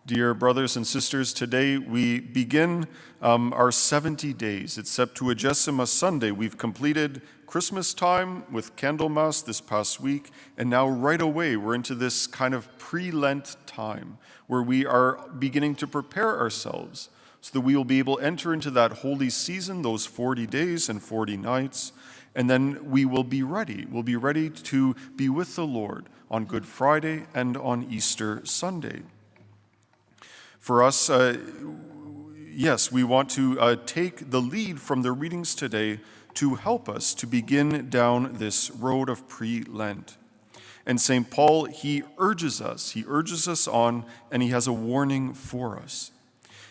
Dear brothers and sisters, today we begin our 70 days. It's Septuagesima Sunday. We've completed Christmas time with Candlemas this past week, and now right away we're into this kind of pre-Lent time where we are beginning to prepare ourselves so that we will be able to enter into that holy season, those 40 days and 40 nights, and then we will be ready. We'll be ready to be with the Lord on Good Friday and on Easter Sunday. For us, yes, we want to take the lead from the readings today to help us to begin down this road of pre-Lent. And St. Paul, he urges us on, and he has a warning for us.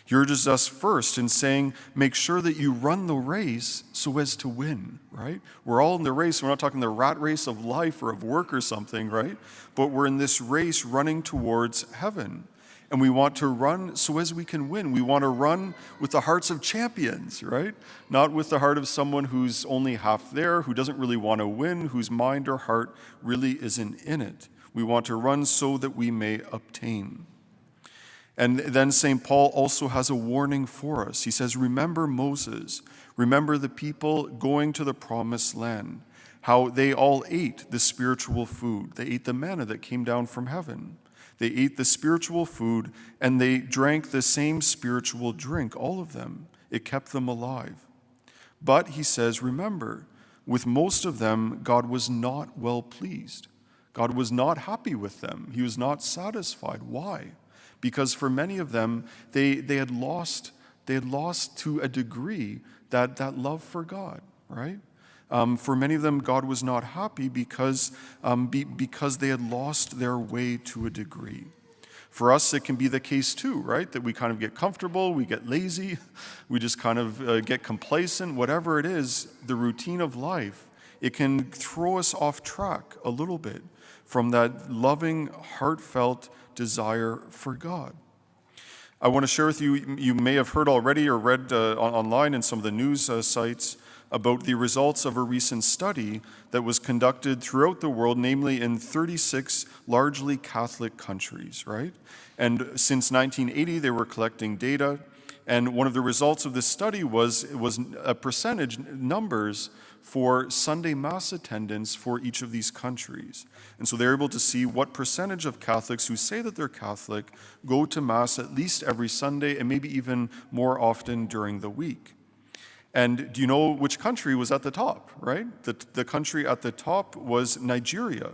He urges us first in saying, make sure that you run the race so as to win, right? We're all in the race. We're not talking the rat race of life or of work or something, right? But we're in this race running towards heaven. And we want to run so as we can win. We want to run with the hearts of champions, right? Not with the heart of someone who's only half there, who doesn't really want to win, whose mind or heart really isn't in it. We want to run so that we may obtain. And then St. Paul also has a warning for us. He says, remember Moses, remember the people going to the promised land, how they all ate the spiritual food. They ate the manna that came down from heaven. They ate the spiritual food, and they drank the same spiritual drink, all of them. It kept them alive. But, he says, remember, with most of them, God was not well pleased. God was not happy with them. He was not satisfied. Why? Because for many of them, they had lost to a degree that love for God, right? For many of them, God was not happy because they had lost their way to a degree. For us, it can be the case too, right? That we kind of get comfortable, we get lazy, we just kind of get complacent, whatever it is, the routine of life, it can throw us off track a little bit from that loving, heartfelt desire for God. I want to share with you, you may have heard already or read online in some of the news sites, about the results of a recent study that was conducted throughout the world, namely in 36 largely Catholic countries, right? And since 1980, they were collecting data, and one of the results of this study was a percentage numbers for Sunday Mass attendance for each of these countries. And so they're able to see what percentage of Catholics who say that they're Catholic go to Mass at least every Sunday and maybe even more often during the week. And do you know which country was at the top, right? The country at the top was Nigeria,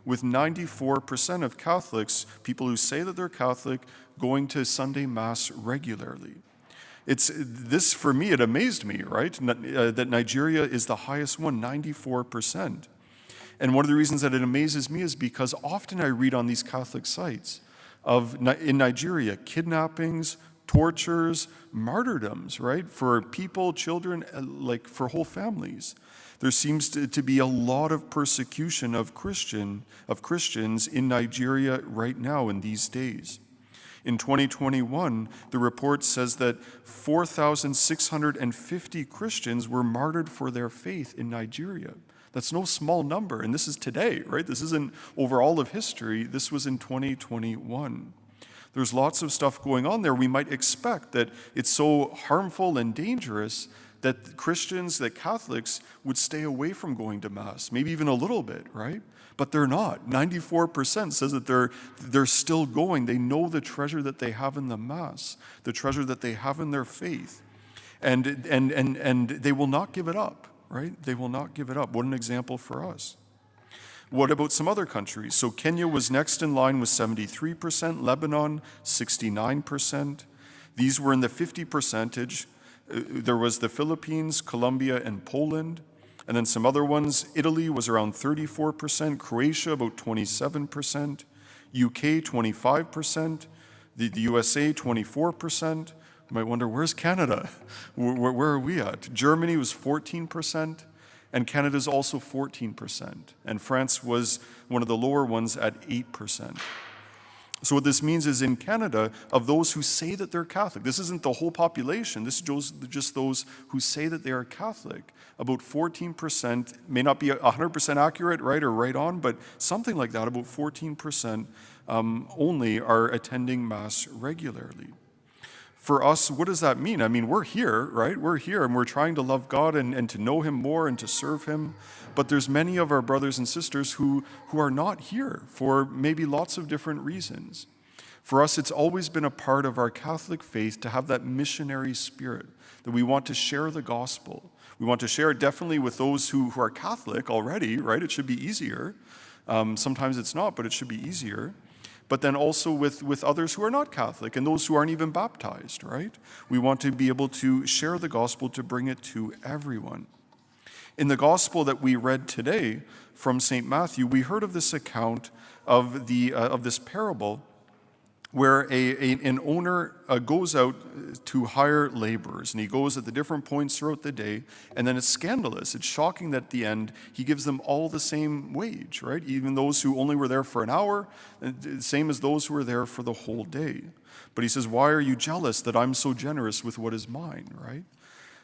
with 94% of Catholics, people who say that they're Catholic, going to Sunday Mass regularly. This, for me, it amazed me, right? That Nigeria is the highest one, 94%. And one of the reasons that it amazes me is because often I read on these Catholic sites in Nigeria, kidnappings, tortures, martyrdoms, right? For people, children, like for whole families. There seems to be a lot of persecution of Christians in Nigeria right now in these days. In 2021, the report says that 4,650 Christians were martyred for their faith in Nigeria. That's no small number, and this is today, right? This isn't over all of history. This was in 2021. There's lots of stuff going on there. We might expect that it's so harmful and dangerous that Christians, that Catholics would stay away from going to Mass, maybe even a little bit, right? But they're not. 94% says that they're still going. They know the treasure that they have in the Mass, the treasure that they have in their faith. And they will not give it up, right? They will not give it up. What an example for us. What about some other countries? So Kenya was next in line with 73%, Lebanon 69%. These were in the 50 percentage. There was the Philippines, Colombia, and Poland. And then some other ones. Italy was around 34%, Croatia about 27%, UK 25%, the USA 24%. You might wonder, where's Canada? Where are we at? Germany was 14%. And Canada's also 14%. And France was one of the lower ones at 8%. So what this means is in Canada, of those who say that they're Catholic, this isn't the whole population, this is just those who say that they are Catholic. About 14%, may not be 100% accurate, right, or right on, but something like that, about 14% only are attending Mass regularly. For us, what does that mean? I mean, we're here, right? We're here and we're trying to love God and to know him more and to serve him. But there's many of our brothers and sisters who are not here for maybe lots of different reasons. For us, it's always been a part of our Catholic faith to have that missionary spirit, that we want to share the gospel. We want to share it definitely with those who are Catholic already, right? It should be easier. Sometimes it's not, but it should be easier. But then also with others who are not Catholic and those who aren't even baptized, right? We want to be able to share the gospel, to bring it to everyone. In the gospel that we read today from St. Matthew, we heard of this account of this parable where an owner goes out to hire laborers, and he goes at the different points throughout the day, and then it's scandalous. It's shocking that at the end, he gives them all the same wage, right? Even those who only were there for an hour, same as those who were there for the whole day. But he says, why are you jealous that I'm so generous with what is mine, right?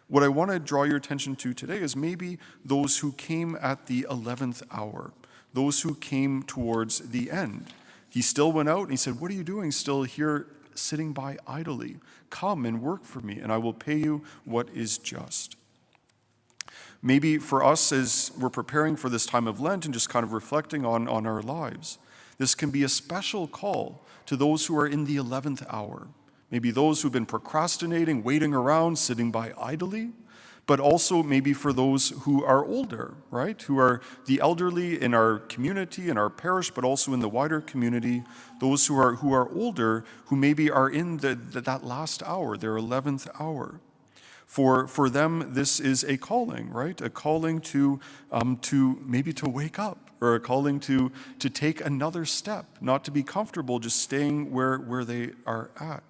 What I want to draw your attention to today is maybe those who came at the 11th hour, those who came towards the end. He still went out and he said, what are you doing still here sitting by idly? Come and work for me and I will pay you what is just. Maybe for us as we're preparing for this time of Lent and just kind of reflecting on our lives, this can be a special call to those who are in the 11th hour. Maybe those who've been procrastinating, waiting around, sitting by idly, but also maybe for those who are older, right? Who are the elderly in our community, in our parish, but also in the wider community, those who are older, who maybe are in that last hour, their 11th hour. For them, this is a calling, right? A calling to maybe to wake up, or a calling to take another step, not to be comfortable just staying where they are at.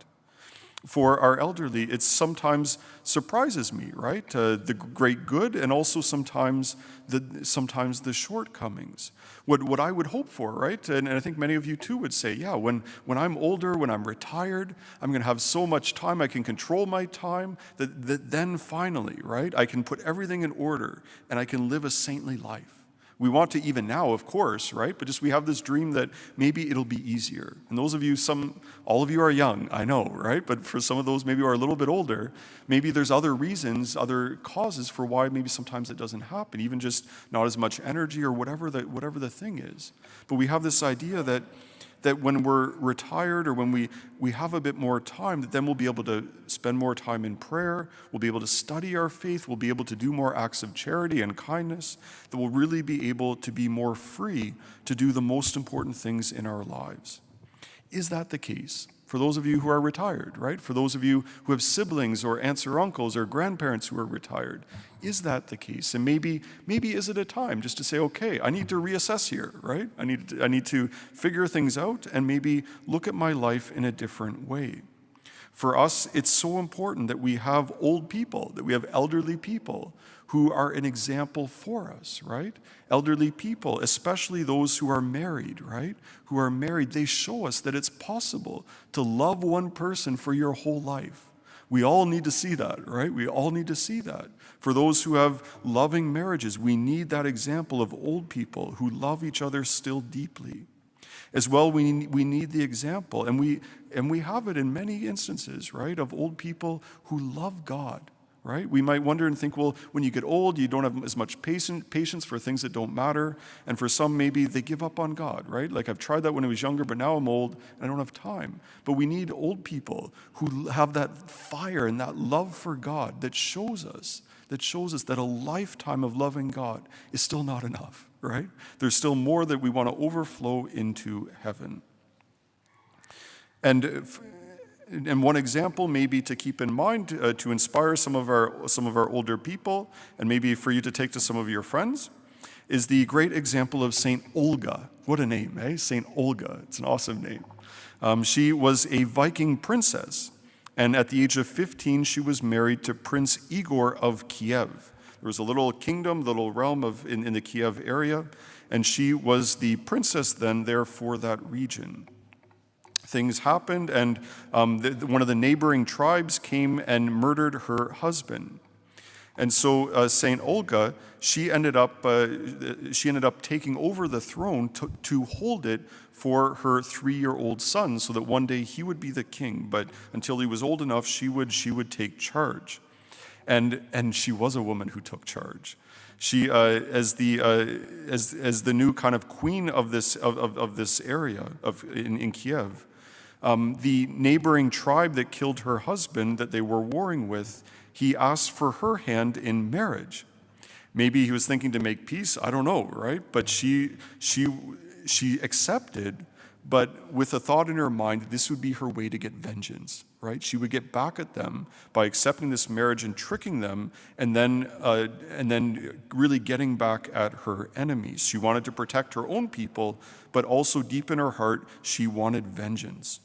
For our elderly, it sometimes surprises me, right? The great good and also sometimes the shortcomings. What I would hope for, right? And I think many of you too would say, yeah, when I'm older, when I'm retired, I'm going to have so much time, I can control my time, that then finally, right, I can put everything in order and I can live a saintly life. We want to even now, of course, right? But just we have this dream that maybe it'll be easier. And those of you, all of you are young, I know, right? But for some of those maybe who are a little bit older, maybe there's other reasons, other causes for why maybe sometimes it doesn't happen, even just not as much energy or whatever the thing is. But we have this idea that when we're retired or when we have a bit more time, that then we'll be able to spend more time in prayer, we'll be able to study our faith, we'll be able to do more acts of charity and kindness, that we'll really be able to be more free to do the most important things in our lives. Is that the case? For those of you who are retired, right? For those of you who have siblings or aunts or uncles or grandparents who are retired, is that the case? And maybe is it a time just to say, okay, I need to reassess here, right? I need to figure things out and maybe look at my life in a different way. For us, it's so important that we have old people, that we have elderly people who are an example for us, right? Elderly people, especially those who are married, right? Who are married, they show us that it's possible to love one person for your whole life. We all need to see that, right? We all need to see that. For those who have loving marriages, we need that example of old people who love each other still deeply. As well, we need the example, and we have it in many instances, right, of old people who love God, right? We might wonder and think, well, when you get old, you don't have as much patience for things that don't matter, and for some, maybe they give up on God, right? Like, I've tried that when I was younger, but now I'm old, and I don't have time. But we need old people who have that fire and that love for God that shows us that a lifetime of loving God is still not enough, right? There's still more that we want to overflow into heaven. And one example maybe to keep in mind to inspire some of our older people, and maybe for you to take to some of your friends, is the great example of Saint Olga. What a name, eh? Saint Olga. It's an awesome name. She was a Viking princess. And at the age of 15, she was married to Prince Igor of Kiev. There was a little kingdom, little realm in the Kiev area, and she was the princess then there for that region. Things happened, and one of the neighboring tribes came and murdered her husband. And so Saint Olga, she ended up taking over the throne to hold it for her 3-year-old son so that one day he would be the king, but until he was old enough, she would take charge. And she was a woman who took charge. She, as the new kind of queen of this area in Kiev, the neighboring tribe that killed her husband that they were warring with, he asked for her hand in marriage. Maybe he was thinking to make peace, I don't know, right? But she accepted, but with a thought in her mind that this would be her way to get vengeance, right? She would get back at them by accepting this marriage and tricking them, and then really getting back at her enemies. She wanted to protect her own people, but also deep in her heart, she wanted vengeance.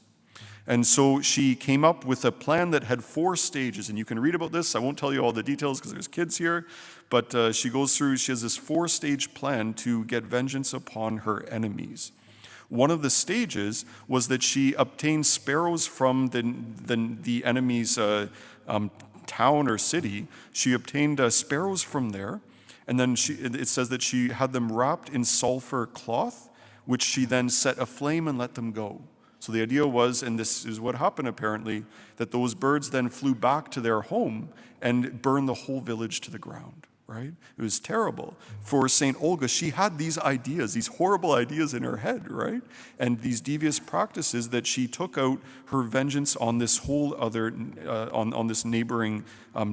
And so she came up with a plan that had 4 stages, and you can read about this. I won't tell you all the details because there's kids here, but she has this 4-stage plan to get vengeance upon her enemies. One of the stages was that she obtained sparrows from the enemy's town or city. She obtained sparrows from there, and then it says that she had them wrapped in sulfur cloth, which she then set aflame and let them go. So the idea was, and this is what happened apparently, that those birds then flew back to their home and burned the whole village to the ground, right? It was terrible. For St. Olga, she had these ideas, these horrible ideas in her head, right? And these devious practices that she took out her vengeance on this whole other, on this neighboring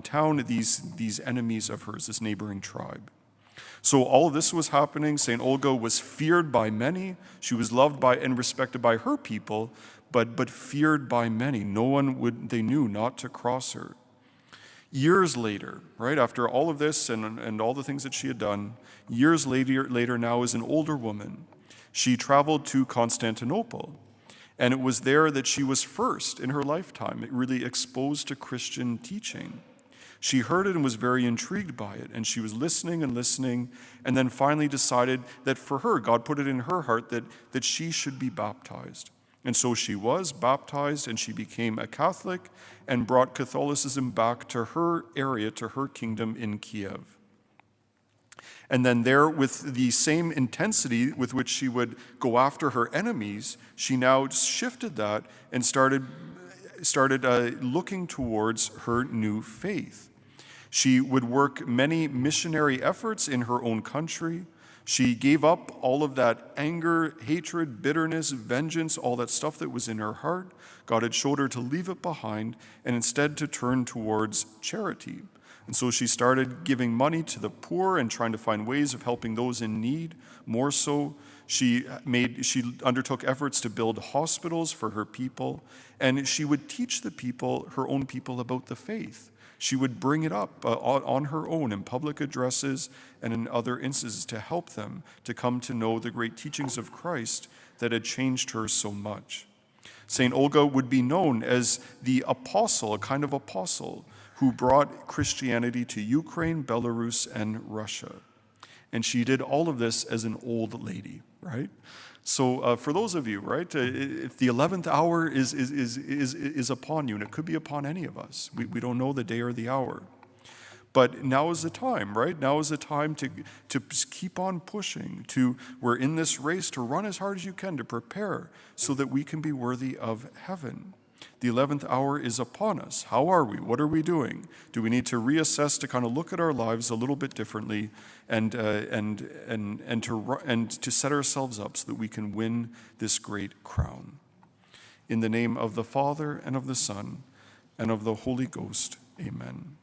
town, these enemies of hers, this neighboring tribe. So all of this was happening. St. Olga was feared by many. She was loved by and respected by her people, but feared by many. They knew not to cross her. Years later, right, after all of this and all the things that she had done, years later now as an older woman, she traveled to Constantinople. And it was there that she was first in her lifetime, really exposed to Christian teaching. She heard it and was very intrigued by it, and she was listening, and then finally decided that for her, God put it in her heart that she should be baptized. And so she was baptized, and she became a Catholic and brought Catholicism back to her area, to her kingdom in Kiev. And then there, with the same intensity with which she would go after her enemies, she now shifted that and started looking towards her new faith. She would work many missionary efforts in her own country. She gave up all of that anger, hatred, bitterness, vengeance, all that stuff that was in her heart. God had showed her to leave it behind and instead to turn towards charity. And so she started giving money to the poor and trying to find ways of helping those in need. More so, she undertook efforts to build hospitals for her people, and she would teach the people, her own people, about the faith. She would bring it up on her own in public addresses and in other instances to help them to come to know the great teachings of Christ that had changed her so much. St. Olga would be known as the apostle, a kind of apostle, who brought Christianity to Ukraine, Belarus, and Russia. And she did all of this as an old lady, right? So for those of you, right, if the 11th hour is upon you, and it could be upon any of us, we don't know the day or the hour. But now is the time, right? Now is the time to keep on pushing. We're in this race to run as hard as you can to prepare so that we can be worthy of heaven. The 11th hour is upon us. How are we? What are we doing? Do we need to reassess, to kind of look at our lives a little bit differently and to set ourselves up so that we can win this great crown? In the name of the Father, and of the Son, and of the Holy Ghost, amen.